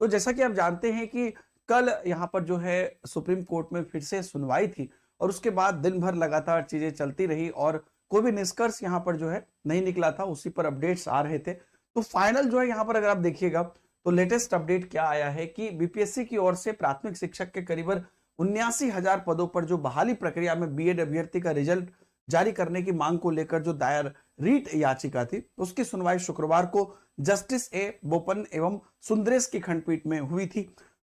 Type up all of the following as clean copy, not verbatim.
तो जैसा कि आप जानते हैं कि कल यहाँ पर जो है सुप्रीम कोर्ट में फिर से सुनवाई थी और उसके बाद दिन भर लगातार चीजें चलती रही और कोई भी निष्कर्ष यहाँ पर जो है नहीं निकला था, उसी पर अपडेट्स आ रहे थे। तो फाइनल जो है यहाँ पर अगर आप देखिएगा तो लेटेस्ट अपडेट क्या आया है कि बीपीएससी की ओर से प्राथमिक शिक्षक के करीबन 79,000 पदों पर जो बहाली प्रक्रिया में बीएड अभ्यर्थी का रिजल्ट जारी करने की मांग को लेकर जो दायर रीट याचिका थी, उसकी सुनवाई शुक्रवार को जस्टिस ए बोपन एवं सुंदरेश की खंडपीठ में हुई थी।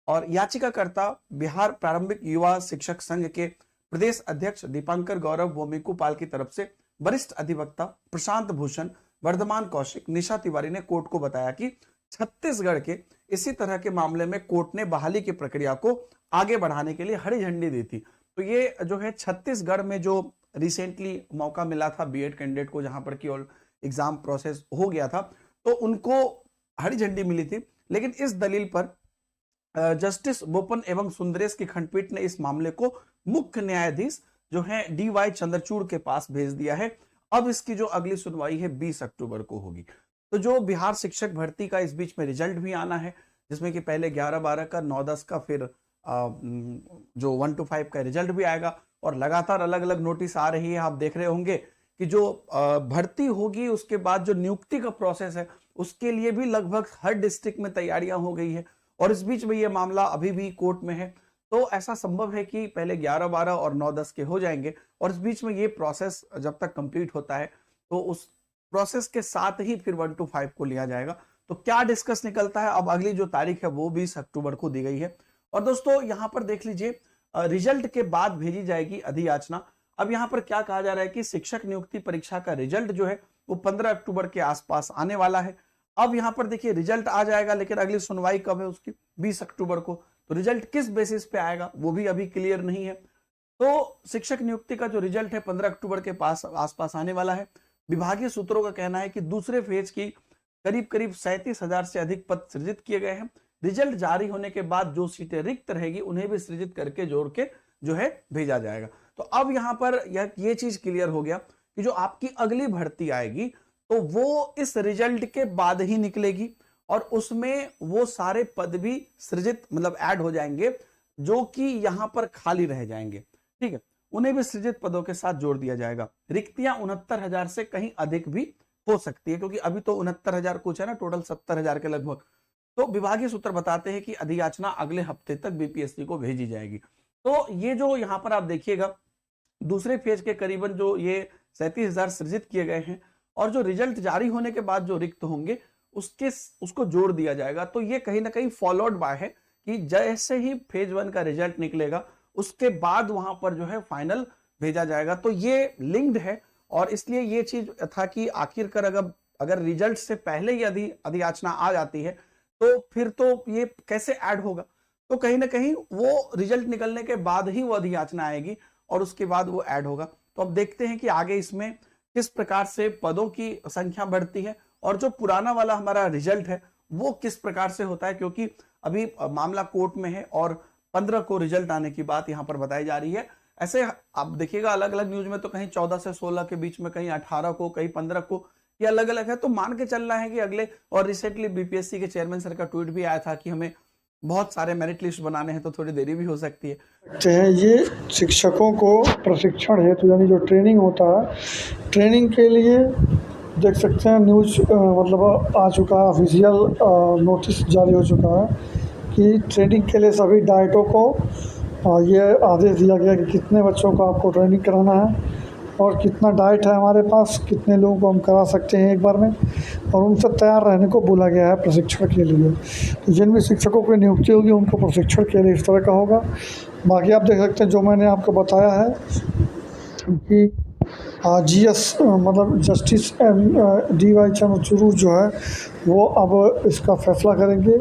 और याचिकाकर्ता बिहार प्रारंभिक युवा शिक्षक संघ के प्रदेश अध्यक्ष दीपांकर गौरव भौमिकूपाल की तरफ से वरिष्ठ अधिवक्ता प्रशांत भूषण, वर्धमान कौशिक, निशा तिवारी ने कोर्ट को बताया कि छत्तीसगढ़ के इसी तरह के मामले में कोर्ट ने बहाली की प्रक्रिया को आगे बढ़ाने के लिए हरी झंडी दी थी। तो ये जो है छत्तीसगढ़ में जो रिसेंटली मौका मिला था बीएड कैंडिडेट को, जहां पर की एग्जाम प्रोसेस हो गया था, तो उनको हरी झंडी मिली थी। लेकिन इस दलील पर जस्टिस बोपन एवं सुंदरेश की खंडपीठ ने इस मामले को मुख्य न्यायाधीश जो है डीवाई चंद्रचूड़ के पास भेज दिया है। अब इसकी जो अगली सुनवाई है 20 अक्टूबर को होगी। तो जो बिहार शिक्षक भर्ती का इस बीच में रिजल्ट भी आना है, जिसमें कि पहले 11-12 का, 9-10 का, फिर जो 1 to 5 का रिजल्ट भी आएगा और लगातार अलग अलग नोटिस आ रही है। आप देख रहे होंगे कि जो भर्ती होगी उसके बाद जो नियुक्ति का प्रोसेस है उसके लिए भी लगभग हर डिस्ट्रिक्ट में तैयारियां हो गई है और इस बीच में ये मामला अभी भी कोर्ट में है। तो ऐसा संभव है कि पहले 11-12 और 9-10 के हो जाएंगे और इस बीच में ये प्रोसेस जब तक कंप्लीट होता है तो उस प्रोसेस के साथ ही फिर 1 to 5 को लिया जाएगा। तो क्या डिस्कस निकलता है, अब अगली जो तारीख है वो 20 अक्टूबर को दी गई है। और दोस्तों यहाँ पर देख लीजिए, रिजल्ट के बाद भेजी जाएगी अधियाचना। अब यहाँ पर क्या कहा जा रहा है कि शिक्षक नियुक्ति परीक्षा का रिजल्ट जो है वो 15 अक्टूबर के आसपास आने वाला है। अब यहाँ पर देखिए रिजल्ट आ जाएगा, लेकिन अगली सुनवाई कब है उसकी, 20 अक्टूबर को। तो रिजल्ट किस बेसिस पे आएगा वो भी अभी क्लियर नहीं है। तो शिक्षक नियुक्ति का जो रिजल्ट है 15 अक्टूबर के पास आसपास आने वाला है। विभागीय सूत्रों का कहना है कि दूसरे फेज की करीब 37,000 से अधिक पद सृजित किए गए हैं। रिजल्ट जारी होने के बाद जो सीटें रिक्त रहेगी उन्हें भी सृजित करके जोड़ के जो है भेजा जाएगा। तो अब यहाँ पर ये चीज क्लियर हो गया कि जो आपकी अगली भर्ती आएगी तो वो इस रिजल्ट के बाद ही निकलेगी और उसमें वो सारे पद भी सृजित मतलब ऐड हो जाएंगे जो कि यहां पर खाली रह जाएंगे। ठीक है, उन्हें भी सृजित पदों के साथ जोड़ दिया जाएगा। रिक्तियां 69,000 से कहीं अधिक भी हो सकती है, क्योंकि अभी तो 69,000 कुछ है ना, टोटल 70,000 के लगभग। तो विभागीय सूत्र बताते हैं कि अधियाचना अगले हफ्ते तक बीपीएससी को भेजी जाएगी। तो ये जो यहाँ पर आप देखिएगा दूसरे फेज के करीबन जो ये 37,000 सृजित किए गए हैं और जो रिजल्ट जारी होने के बाद जो रिक्त होंगे उसको जोड़ दिया जाएगा। तो ये कहीं ना कहीं फॉलोड बाय है कि जैसे ही फेज 1 का रिजल्ट निकलेगा उसके बाद वहां पर जो है फाइनल भेजा जाएगा। तो ये लिंक्ड है और इसलिए ये चीज था कि आखिरकार अगर रिजल्ट से ही यदि अधियाचना आ जाती है तो फिर तो ये कैसे ऐड होगा। तो कहीं ना कहीं वो रिजल्ट निकलने के बाद ही वो अधियाचना आएगी और उसके बाद वो ऐड होगा। तो अब देखते हैं कि आगे इसमें किस प्रकार से पदों की संख्या बढ़ती है और जो पुराना वाला हमारा रिजल्ट है वो किस प्रकार से होता है, क्योंकि अभी मामला कोर्ट में है और 15 को रिजल्ट आने की बात यहाँ पर बताई जा रही है। ऐसे आप देखिएगा अलग अलग न्यूज में तो कहीं 14 से 16 के बीच में, कहीं 18 को, कहीं 15 को, ये अलग अलग है। तो मान के चलना है कि अगले, और रिसेंटली बीपीएससी के चेयरमैन सर का ट्वीट भी आया था कि हमें बहुत सारे मेरिट लिस्ट बनाने हैं तो थोड़ी देरी भी हो सकती है। ये शिक्षकों को प्रशिक्षण हेतु यानी जो ट्रेनिंग होता है, ट्रेनिंग के लिए देख सकते हैं न्यूज़ मतलब आ चुका है, ऑफिशियल नोटिस जारी हो चुका है कि ट्रेनिंग के लिए सभी डाइटों को ये आदेश दिया गया कि कितने बच्चों को आपको ट्रेनिंग कराना है और कितना डाइट है हमारे पास, कितने लोगों को हम करा सकते हैं एक बार में, और उनसे तैयार रहने को बोला गया है प्रशिक्षण के लिए। तो जिन भी शिक्षकों की नियुक्ति होगी उनको प्रशिक्षण के लिए इस तरह का होगा। बाकी आप देख सकते हैं जो मैंने आपको बताया है कि जीएस मतलब जस्टिस डीवाई चंद्रचूड़ जो है वो अब इसका फैसला करेंगे।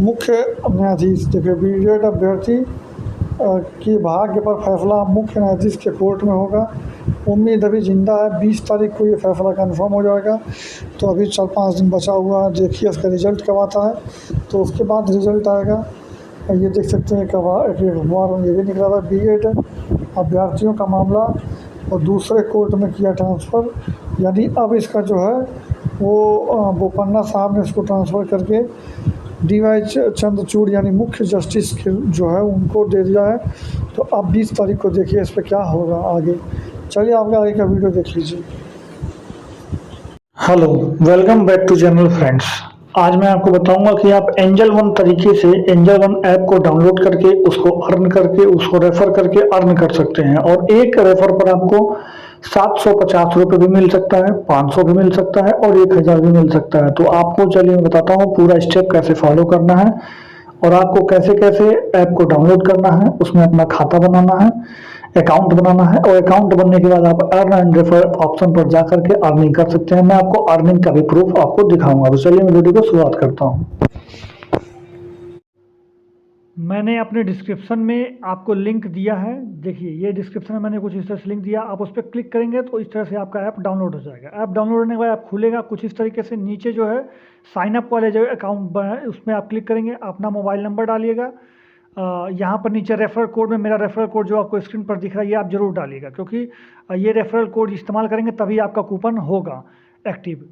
मुख्य न्यायाधीश, देखिए बीएड अभ्यर्थी की भाग्य पर फैसला मुख्य न्यायाधीश के कोर्ट में होगा। उम्मीद अभी जिंदा है, 20 तारीख को ये फैसला कंफर्म हो जाएगा। तो अभी 4-5 दिन बचा हुआ है, देखिए इसका रिजल्ट कब आता है, तो उसके बाद रिजल्ट आएगा। ये देख सकते हैं कब अखबार में ये भी निकला था, बीएड अभ्यर्थियों का मामला और दूसरे कोर्ट में किया ट्रांसफ़र, यानी अब इसका जो है वो बोपन्ना साहब ने इसको ट्रांसफ़र करके DY चंद्रचूड़ यानी मुख्य जस्टिस के जो है उनको दे दिया है। तो अब 20 तारीख को देखिए इस पर क्या होगा आगे। चलिए आपका आगे का वीडियो देख लीजिए। Hello, welcome back to channel friends. आज मैं आपको बताऊंगा कि आप एंजल वन तरीके से एंजल वन ऐप को डाउनलोड करके उसको अर्न करके उसको रेफर करके अर्न कर सकते हैं। और एक रेफर पर आपको 750 रुपये भी मिल सकता है, 500 भी मिल सकता है और 1000 भी मिल सकता है। तो आपको चलिए मैं बताता हूँ पूरा स्टेप कैसे फॉलो करना है और आपको कैसे कैसे ऐप को डाउनलोड करना है, उसमें अपना खाता बनाना है, अकाउंट बनाना है और अकाउंट बनने के बाद आप अर्न एंड रेफर ऑप्शन पर जाकर के अर्निंग कर सकते हैं। मैं आपको अर्निंग का भी प्रूफ आपको दिखाऊंगा। तो चलिए मैं वीडियो को शुरुआत करता हूं। मैंने अपने डिस्क्रिप्शन में आपको लिंक दिया है। देखिए ये डिस्क्रिप्शन में मैंने कुछ इस तरह से लिंक दिया, आप उस पर क्लिक करेंगे तो इस तरह से आपका ऐप डाउनलोड हो जाएगा। ऐप डाउनलोड होने के बाद आप खुलेगा कुछ इस तरीके से। नीचे जो है साइन अप वाले जो अकाउंट है उसमें आप क्लिक करेंगे, अपना मोबाइल नंबर डालिएगा। यहाँ पर नीचे रेफरल कोड में मेरा रेफरल कोड जो आपको स्क्रीन पर दिख रहा है ये आप ज़रूर डालिएगा, क्योंकि ये रेफरल कोड इस्तेमाल करेंगे तभी आपका कूपन होगा एक्टिव।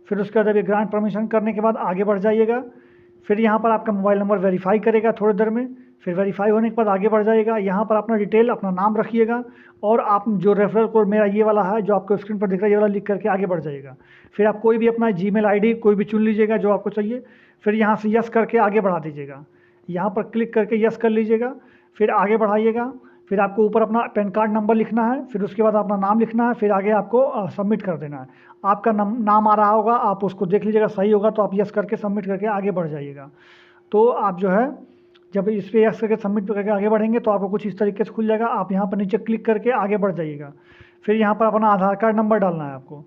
फिर उसके बाद ये ग्रांट परमिशन करने के बाद आगे बढ़ जाइएगा। फिर यहाँ पर आपका मोबाइल नंबर वेरीफाई करेगा थोड़ी देर में। फिर वेरीफाई होने के बाद आगे बढ़ जाएगा। यहाँ पर अपना डिटेल अपना नाम रखिएगा और आप जो रेफरल कोड मेरा ये वाला है जो आपको स्क्रीन पर दिख रहा है ये वाला लिख करके आगे बढ़ जाइएगा। फिर आप कोई भी अपना जीमेल आईडी कोई भी चुन लीजिएगा जो आपको चाहिए। फिर यहाँ से यस करके आगे बढ़ा दीजिएगा। यहाँ पर क्लिक करके यस कर लीजिएगा। फिर आगे बढ़ाइएगा। फिर आपको ऊपर अपना पैन कार्ड नंबर लिखना है। फिर उसके बाद अपना नाम लिखना है। फिर आगे आपको सबमिट कर देना है। आपका नाम आ रहा होगा, आप उसको देख लीजिएगा, सही होगा तो आप यस करके सबमिट करके आगे बढ़ जाइएगा। तो आप जो है जब इस पर यस करके सबमिट करके आगे बढ़ेंगे तो आपको कुछ इस तरीके से खुल जाएगा। आप यहाँ पर नीचे क्लिक करके आगे बढ़ जाइएगा। फिर यहाँ पर अपना आधार कार्ड नंबर डालना है आपको।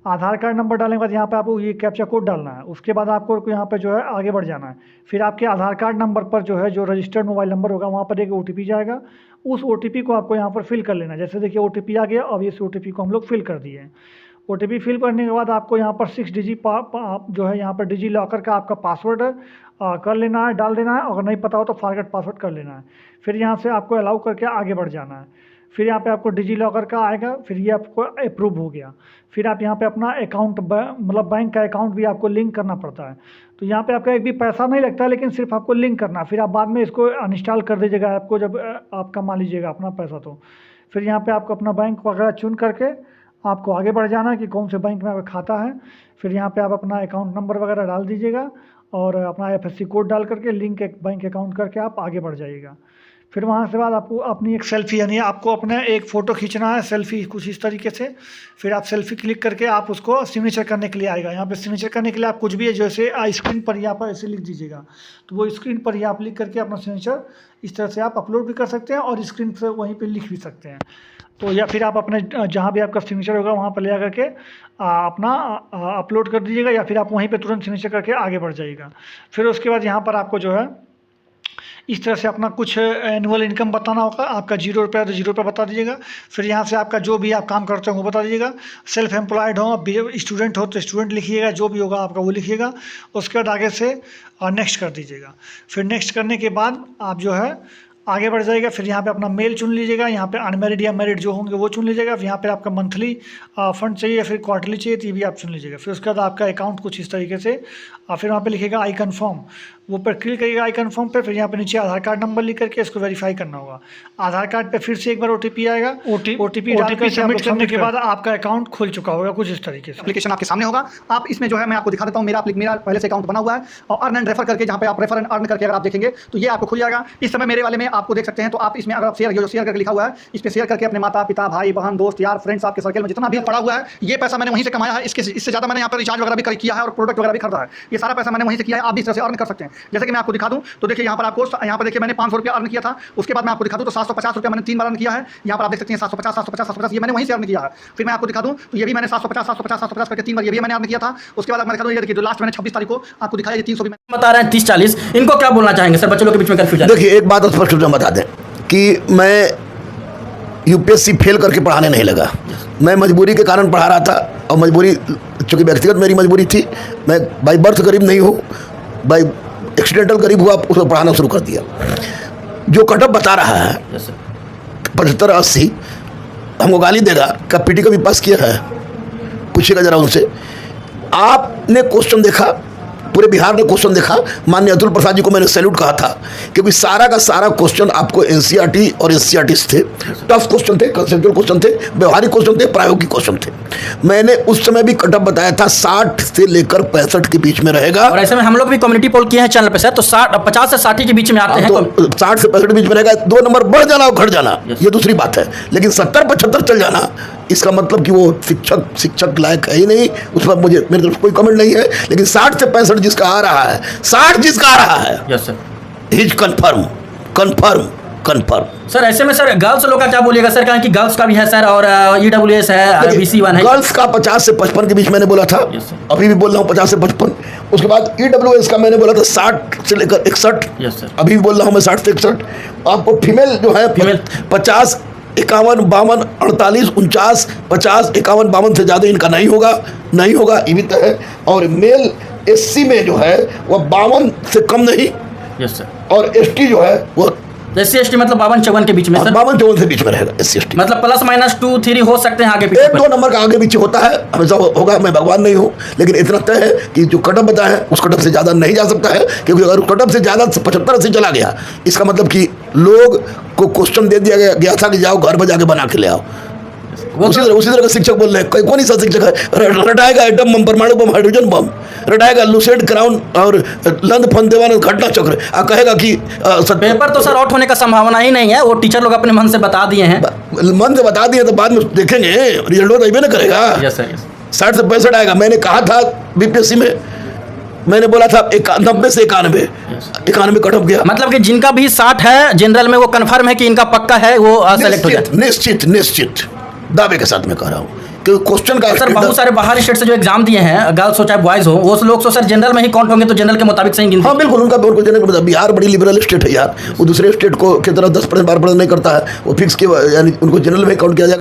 आधार कार्ड नंबर डालने के बाद यहाँ पे आपको ये कैप्चा कोड डालना है। उसके बाद आपको यहाँ पे जो है आगे बढ़ जाना है। फिर आपके आधार कार्ड नंबर पर जो है जो रजिस्टर्ड मोबाइल नंबर होगा वहाँ पर एक OTP जाएगा। उस OTP को आपको यहाँ पर फिल कर लेना है। जैसे देखिए OTP आ गया, अब इस OTP को हम लोग फिल कर दिए हैं। OTP फिल करने के बाद आपको यहाँ पर 6 डिजिट जो है यहाँ पर डिजी लॉकर का आपका पासवर्ड कर लेना है, डाल देना है। अगर नहीं पता हो तो फॉरगेट पासवर्ड कर लेना है। फिर यहाँ से आपको अलाउ करके आगे बढ़ जाना है। फिर यहाँ पे आपको डिजी लॉकर का आएगा, फिर ये आपको अप्रूव हो गया। फिर आप यहाँ पे अपना अकाउंट मतलब बैंक का अकाउंट भी आपको लिंक करना पड़ता है। तो यहाँ पे आपका एक भी पैसा नहीं लगता है, लेकिन सिर्फ आपको लिंक करना। फिर आप बाद में इसको अनइंस्टॉल कर दीजिएगा आपको जब आप कमा लीजिएगा अपना पैसा। तो फिर यहाँ पे आपको अपना बैंक वगैरह चुन करके आपको आगे बढ़ जाना है कि कौन से बैंक में आपका खाता है। फिर यहाँ पे आप अपना अकाउंट नंबर वगैरह डाल दीजिएगा और अपना IFSC कोड डाल करके लिंक एक बैंक अकाउंट करके आप आगे बढ़ जाइएगा। फिर वहाँ से बाद आपको अपनी एक सेल्फ़ी यानी आपको अपना एक फ़ोटो खींचना है, सेल्फ़ी कुछ इस तरीके से। फिर आप सेल्फ़ी क्लिक करके आप उसको सिग्नेचर करने के लिए आएगा। यहाँ पे सिग्नेचर करने के लिए आप कुछ भी है जैसे स्क्रीन पर यहाँ पर ऐसे लिख दीजिएगा। तो वो स्क्रीन पर ही आप लिख करके अपना सिग्नेचर इस तरह से आप अपलोड भी कर सकते हैं और स्क्रीन पर वहीं पर लिख भी सकते हैं। तो या फिर आप अपने जहाँ भी आपका सिग्नेचर होगा वहाँ पर ले जा करके अपना अपलोड कर दीजिएगा, या फिर आप वहीं पे तुरंत सिग्नेचर करके आगे बढ़ जाइएगा। फिर उसके बाद यहाँ पर आपको जो है इस तरह से अपना कुछ एनुअल इनकम बताना होगा। आपका 0 रुपया तो 0 रुपया बता दीजिएगा। फिर यहाँ से आपका जो भी आप काम करते हो वो बता दीजिएगा। सेल्फ एम्प्लॉयड हो, स्टूडेंट हो तो स्टूडेंट लिखिएगा, जो भी होगा आपका वो लिखिएगा। उसके बाद आगे से नेक्स्ट कर दीजिएगा। फिर नेक्स्ट करने के बाद आप जो है आगे बढ़ जाएगा। फिर यहाँ पे अपना मेल चुन लीजिएगा। यहाँ पे अनमेरिड या मैरिड जो होंगे वो चुन लीजिएगा। फिर यहाँ पे आपका मंथली फंड चाहिए या फिर क्वार्टरली चाहिए तो ये भी आप चुन लीजिएगा। फिर उसके बाद आपका अकाउंट कुछ इस तरीके से फिर वहाँ पे लिखिएगा आई कन्फर्म, वो पर क्लिक करिएगा आई कन्फर्म पे। फिर यहाँ पे नीचे आधार कार्ड नंबर लिख करके इसको वेरीफाई करना होगा। आधार कार्ड पे फिर से एक बार OTP आएगा। OTP सबमिट करने के बाद आपका अकाउंट खुल चुका होगा कुछ इस तरीके से। एप्लीकेशन आपके सामने होगा। आप इसमें जो है मैं आपको दिखा देता हूँ, मेरा पहले से अकाउंट बना हुआ है और अर्न एंड रेफर करके जहाँ पे आप रेफर एंड अर्न करके अगर आप देखेंगे तो ये आपको खुल जाएगा। इस समय मेरे वाले में आपको देख सकते हैं। तो आप इसमें अगर आप शेयर करके लिखा हुआ है इस पर शेयर करके अपने माता पिता भाई बहन दोस्त यार फ्रेंड्स आपके सर्कल में जितना भी पड़ा हुआ है ये पैसा मैंने वहीं से कमाया है। इससे ज़्यादा मैंने यहाँ पर रिचार्ज वगैरह भी किया है और प्रोडक्ट वगैरह भी खरीदा है। ये सारा पैसा मैंने वहीं से किया है। आप भी इस तरह से अर्न कर सकते हैं। जैसे कि मैं आपको दिखा दूं तो देखिए यहाँ पर आपको यहाँ पर देखिए मैंने 500 रुपया अर्न किया था। उसके बाद मैं आपको दिखा दूं तो 750 रुपया मैंने 3 बार अर्न किया है। यहाँ पर आप देख सकते हैं 750 ये मैंने वहीं से अर्न किया है। फिर मैं आपको दिखा दूं तो ये भी मैंने 750 करके 3 बार ये भी मैंने अर्न किया था। उसके बाद मैं दिखा दूं ये देखिए जो लास्ट मैंने 26 तारीख को आपको दिखाया, ये 300 भी बता रहे हैं 30-40। इनको क्या बोलना चाहेंगे सर, बच्चों के बीच में कंफ्यूजन? देखिए एक बात स्पष्ट रूप से बता दें कि मैं UPSC फेल करके पढ़ाने नहीं लगा। मैं मजबूरी के कारण पढ़ा रहा था और मजबूरी चूँकि व्यक्तिगत मेरी मजबूरी थी। मैं बाई बर्थ गरीब नहीं हूँ, बाई एक्सीडेंटल गरीब हुआ, उसको पढ़ाना शुरू कर दिया। जो कटअप बता रहा है 75-80 हमको गाली देगा। क्या PT का भी पास किया है? पूछिएगा ज़रा उनसे। आपने क्वेश्चन देखा पूरे बिहार ने क्वेश्चन देखा। माननीय अतुल प्रसाद जी को मैंने सैल्यूट कहा था, क्योंकि सारा का सारा क्वेश्चन आपको एनसीईआरटी और एससीईआरटी थे। टफ क्वेश्चन थे, कंसेप्चुअल क्वेश्चन थे, व्यवहारिक क्वेश्चन थे, प्रायोगिक क्वेश्चन थे। मैंने उस समय भी कट ऑफ बताया था 60 से लेकर 65 के बीच में रहेगा। और ऐसे में हम लोग भी कम्युनिटी पोल किए हैं चैनल पे सर, तो 50 से 60 के बीच में आते हैं। तो 60 से 65 के बीच में रहेगा। 2 नंबर बढ़ जाना और घट जाना ये दूसरी बात है, लेकिन 70-75 चल जाना इसका मतलब कि वो शिक्षक लायक है ही नहीं। उस पर मुझे मेरी तरफ कोई कमेंट नहीं है। लेकिन 60 से 65 जिसका आ रहा है, 60 जिसका आ रहा है, yes sir, is confirm. Sir ऐसे में सर गर्ल्स लोग का क्या बोलिएगा सर, कारण कि गर्ल्स का भी है सर और ईडब्ल्यूएस है, BC1 है। गर्ल्स का 50 से 55 के बीच मैंने बोला था, अभी भी बोल रहा हूँ 50 से 55। उसके बाद ईडब्ल्यूएस का मैंने बोला था 60 से लेकर 61, अभी भी बोल रहा हूँ मैं 60 से 61। आपको फीमेल जो है 50, 51, 52, 48, 49, 50, 51, 52 से ज़्यादा इनका नहीं होगा, ये भी तय है। और मेल SC में जो है वह 52 से कम नहीं, यस सर, और ST जो है वो SC/ST मतलब 52-54 के बीच में सर, 52-54 से बीच में रहेगा SC/ST। मतलब ±2-3 हो सकते हैं आगे पीछे, 1-2 नंबर का आगे पीछे होता है, हमेशा होगा। मैं भगवान नहीं हूँ, लेकिन इतना तय है कि जो कटअप बताया है उस कटअप से ज़्यादा नहीं जा सकता है। क्योंकि अगर कटअप से ज़्यादा 75-80 चला गया, इसका मतलब कि लोग को क्वेश्चन दे दिया गया था कि जाओ घर पर जाके बना के ले आओ। उसी तरह का शिक्षक बोल रहे हैं। कौन सा शिक्षक है? रटाएगा एटम बम, परमाणु बम, हाइड्रोजन बम, रटाएगा लुसेड क्राउन और लंद फंदेवान घटना चक्र, कहेगा कि पेपर तो सर आउट होने का संभावना ही नहीं है। वो टीचर लोग अपने मन से बता दिए हैं, मन से बता दिए तो बाद में देखेंगे, रिजल्ट तो अभी ना करेगा। 60 से 65 आएगा। मैंने कहा था BPSC में, मैंने बोला था 90 से 91 कट ऑफ गया। मतलब कि जिनका भी 60 है जनरल में वो कंफर्म है कि इनका पक्का है, वो सेलेक्ट हो जाए। निश्चित दावे के साथ मैं कह रहा हूँ कि क्वेश्चन का सर बहुत सारे बाहर स्टेट से जो एग्जाम दिए हैं, गर्ल्स हो चाहे बॉयज हो, वो लोग तो सर जनरल में ही काउंट होंगे, तो जनरल के मुताबिक सही गिनती। हाँ बिल्कुल, उनका जनरल के मुताबिक। बिहार बड़ी लिबरल स्टेट है यार, वो दूसरे स्टेट को की तरह 10% 12% नहीं करता है। वो फिक्स के यानी उनको जनरल में काउंट किया जाएगा।